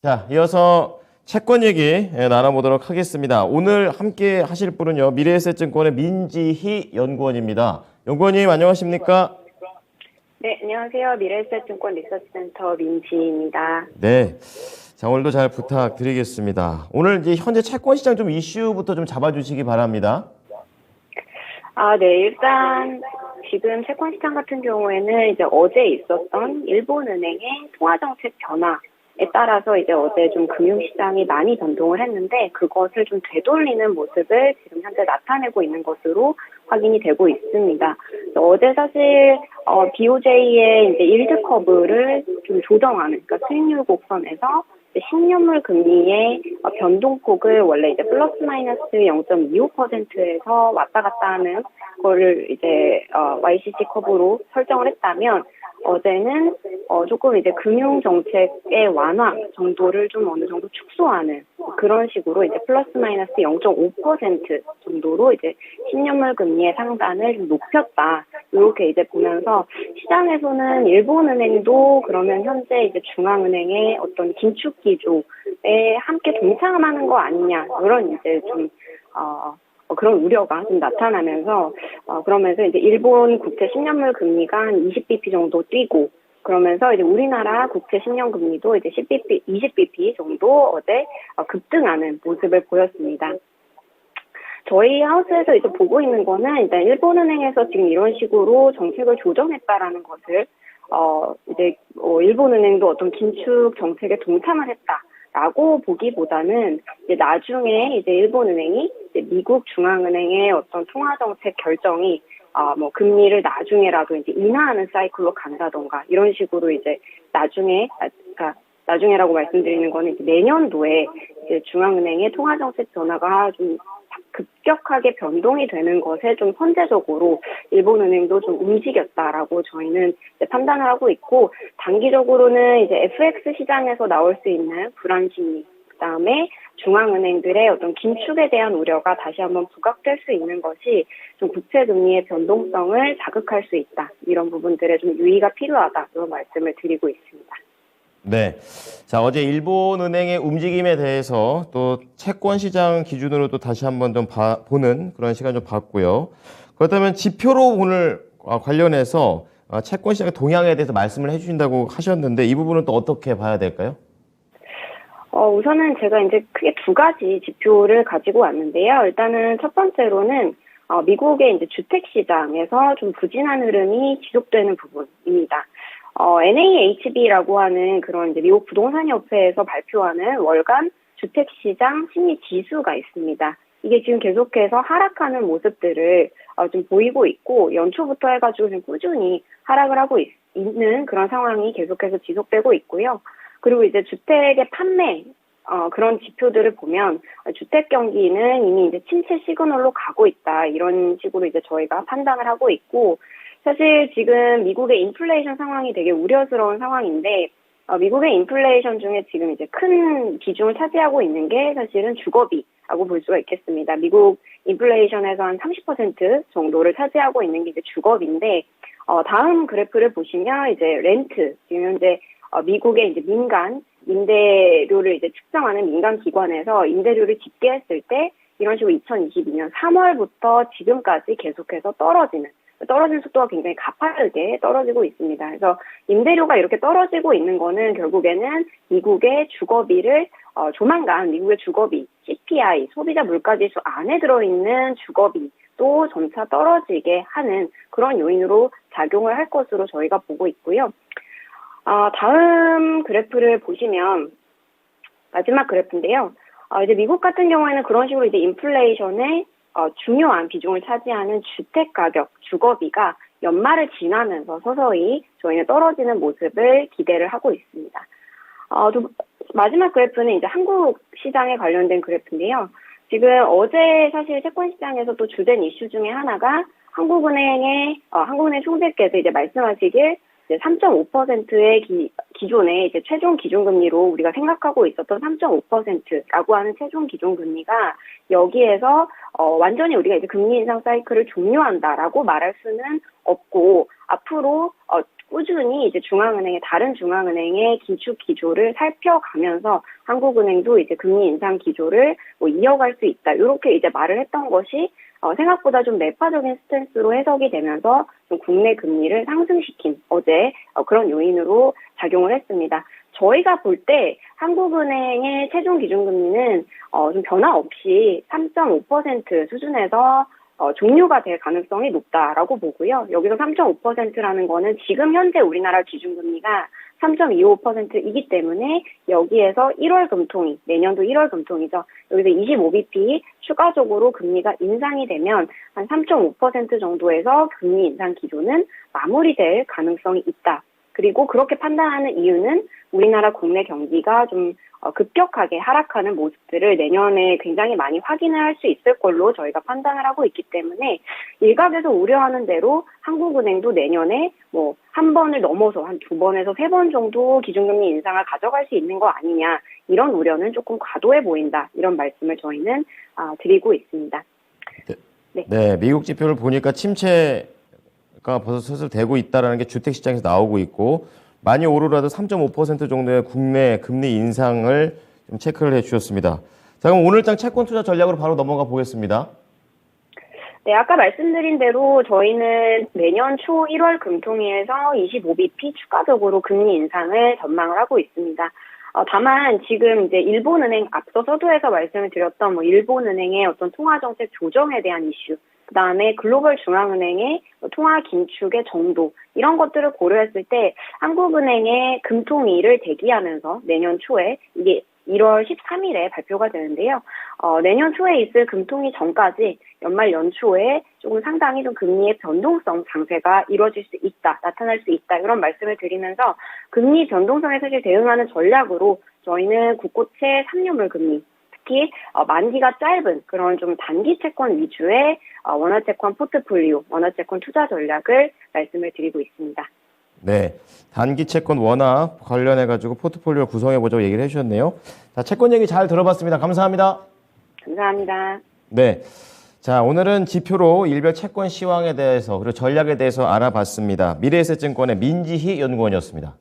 자, 이어서 채권 얘기 나눠보도록 하겠습니다. 오늘 함께 하실 분은요, 미래에셋증권의 민지희 연구원입니다. 연구원님 안녕하십니까? 네, 안녕하세요. 미래에셋증권 리서치센터 민지입니다. 네. 자, 오늘도 잘 부탁드리겠습니다. 오늘 이제 현재 채권 시장 좀 이슈부터 좀 잡아주시기 바랍니다. 네, 일단 지금 채권 시장 같은 경우에는 이제 어제 있었던 일본은행의 통화정책 변화에 따라서 이제 어제 좀 금융시장이 많이 변동을 했는데 그것을 좀 되돌리는 모습을 지금 현재 나타내고 있는 것으로 확인이 되고 있습니다. 어제 사실 BOJ의 이제 일드 커브를 좀 조정하는, 그러니까 수익률 곡선에서 10년물 금리의 변동폭을 원래 이제 플러스 마이너스 0.25%에서 왔다 갔다 하는 거를 이제 YCC 커브로 설정을 했다면 어제는 조금 이제 금융 정책의 완화 정도를 좀 어느 정도 축소하는 그런 식으로 이제 플러스 마이너스 0.5% 정도로 이제 10년물 금리의 상단을 좀 높였다. 이렇게 이제 보면서 시장에서는 일본은행도 그러면 현재 이제 중앙은행의 어떤 긴축 기조에 함께 동참하는 거 아니냐 이런 이제 좀 그런 우려가 좀 나타나면서 그러면서 이제 일본 국채 10년물 금리가 한 20bp 정도 뛰고 그러면서 이제 우리나라 국채 10년 금리도 이제 10bp, 20bp 정도 어제 급등하는 모습을 보였습니다. 저희 하우스에서 이제 보고 있는 거는 일단 일본은행에서 지금 이런 식으로 정책을 조정했다라는 것을 이제 일본은행도 어떤 긴축 정책에 동참을 했다라고 보기보다는 이제 나중에 이제 일본은행이 이제 미국 중앙은행의 어떤 통화정책 결정이 뭐 금리를 나중에라도 이제 인하하는 사이클로 간다던가 이런 식으로 이제 그러니까 나중에라고 말씀드리는 거는 이제 내년도에 이제 중앙은행의 통화정책 변화가 좀 급격하게 변동이 되는 것에 좀 선제적으로 일본은행도 좀 움직였다라고 저희는 이제 판단을 하고 있고 단기적으로는 이제 FX 시장에서 나올 수 있는 불안 심리 그다음에 중앙은행들의 어떤 긴축에 대한 우려가 다시 한번 부각될 수 있는 것이 좀 국채 금리의 변동성을 자극할 수 있다. 이런 부분들에 좀 유의가 필요하다. 이런 말씀을 드리고 있습니다. 네. 자, 어제 일본은행의 움직임에 대해서 또 채권 시장 기준으로 또 다시 한번 좀 보는 그런 시간 좀 봤고요. 그렇다면 지표로 오늘 관련해서 채권 시장의 동향에 대해서 말씀을 해주신다고 하셨는데 이 부분은 또 어떻게 봐야 될까요? 우선은 제가 이제 크게 두 가지 지표를 가지고 왔는데요. 일단은 첫 번째로는 미국의 이제 주택 시장에서 좀 부진한 흐름이 지속되는 부분입니다. NAHB라고 하는 그런 이제 미국 부동산협회에서 발표하는 월간 주택시장 심리 지수가 있습니다. 이게 지금 계속해서 하락하는 모습들을 좀 보이고 있고 연초부터 해가지고 좀 꾸준히 하락을 하고 있는 그런 상황이 계속해서 지속되고 있고요. 그리고 이제 주택의 판매 그런 지표들을 보면 주택 경기는 이미 이제 침체 시그널로 가고 있다 이런 식으로 이제 저희가 판단을 하고 있고 사실 지금 미국의 인플레이션 상황이 되게 우려스러운 상황인데 미국의 인플레이션 중에 지금 이제 큰 비중을 차지하고 있는 게 사실은 주거비라고 볼 수가 있겠습니다. 미국 인플레이션에서 한 30% 정도를 차지하고 있는 게 이제 주거비인데 다음 그래프를 보시면 이제 렌트 지금 현재 미국의 이제 민간 임대료를 이제 측정하는 민간 기관에서 임대료를 집계했을 때 이런 식으로 2022년 3월부터 지금까지 계속해서 떨어지는 속도가 굉장히 가파르게 떨어지고 있습니다. 그래서 임대료가 이렇게 떨어지고 있는 거는 결국에는 미국의 주거비를 조만간 미국의 주거비 CPI 소비자 물가지수 안에 들어있는 주거비도 점차 떨어지게 하는 그런 요인으로 작용을 할 것으로 저희가 보고 있고요. 다음 그래프를 보시면 마지막 그래프인데요. 이제 미국 같은 경우에는 그런 식으로 이제 인플레이션의 중요한 비중을 차지하는 주택 가격, 주거비가 연말을 지나면서 서서히 저희는 떨어지는 모습을 기대를 하고 있습니다. 마지막 그래프는 이제 한국 시장에 관련된 그래프인데요. 지금 어제 사실 채권 시장에서 또 주된 이슈 중에 하나가 한국은행 총재께서 이제 말씀하시길 3.5%의 기존의 이제 최종 기준금리로 우리가 생각하고 있었던 3.5%라고 하는 최종 기준금리가 여기에서 완전히 우리가 이제 금리 인상 사이클을 종료한다라고 말할 수는 없고 앞으로 꾸준히 이제 다른 중앙은행의 긴축 기조를 살펴가면서 한국은행도 이제 금리 인상 기조를 뭐 이어갈 수 있다. 이렇게 이제 말을 했던 것이 생각보다 좀 매파적인 스탠스로 해석이 되면서 좀 국내 금리를 상승시킨 어제 그런 요인으로 작용을 했습니다. 저희가 볼 때 한국은행의 최종 기준금리는 좀 변화 없이 3.5% 수준에서 종료가 될 가능성이 높다라고 보고요. 여기서 3.5%라는 거는 지금 현재 우리나라 기준금리가 3.25%이기 때문에 여기에서 1월 금통이, 내년도 1월 금통이죠. 여기서 25bp 추가적으로 금리가 인상이 되면 한 3.5% 정도에서 금리 인상 기조는 마무리될 가능성이 있다. 그리고 그렇게 판단하는 이유는 우리나라 국내 경기가 좀 급격하게 하락하는 모습들을 내년에 굉장히 많이 확인을 할 수 있을 걸로 저희가 판단을 하고 있기 때문에 일각에서 우려하는 대로 한국은행도 내년에 뭐 한 번을 넘어서 한 2번에서 3번 정도 기준금리 인상을 가져갈 수 있는 거 아니냐 이런 우려는 조금 과도해 보인다 이런 말씀을 저희는 드리고 있습니다. 네, 미국 지표를 보니까 침체가 벌써 슬슬 되고 있다는 게 주택시장에서 나오고 있고 많이 오르라도 3.5% 정도의 국내 금리 인상을 좀 체크를 해주셨습니다. 자, 그럼 오늘장 채권 투자 전략으로 바로 넘어가 보겠습니다. 네, 아까 말씀드린 대로 저희는 내년 초 1월 금통위에서 25bp 추가적으로 금리 인상을 전망을 하고 있습니다. 다만 지금 이제 일본은행 앞서 서두에서 말씀을 드렸던 뭐 일본은행의 어떤 통화정책 조정에 대한 이슈, 그다음에 글로벌 중앙은행의 통화 긴축의 정도 이런 것들을 고려했을 때 한국은행의 금통위를 대기하면서 내년 초에 이게 1월 13일에 발표가 되는데요. 내년 초에 있을 금통위 전까지 연말 연초에 조금 상당히 좀 금리의 변동성 장세가 이루어질 수 있다, 나타날 수 있다 이런 말씀을 드리면서 금리 변동성에 사실 대응하는 전략으로 저희는 국고채 3년물 금리 특히 만기가 짧은 그런 좀 단기 채권 위주의 원화채권 포트폴리오, 원화채권 투자 전략을 말씀을 드리고 있습니다. 네, 단기 채권 원화 관련해가지고 포트폴리오 구성해보자고 얘기를 해주셨네요. 자, 채권 얘기 잘 들어봤습니다. 감사합니다. 감사합니다. 네, 자, 오늘은 지표로 일별 채권 시황에 대해서 그리고 전략에 대해서 알아봤습니다. 미래에셋증권의 민지희 연구원이었습니다.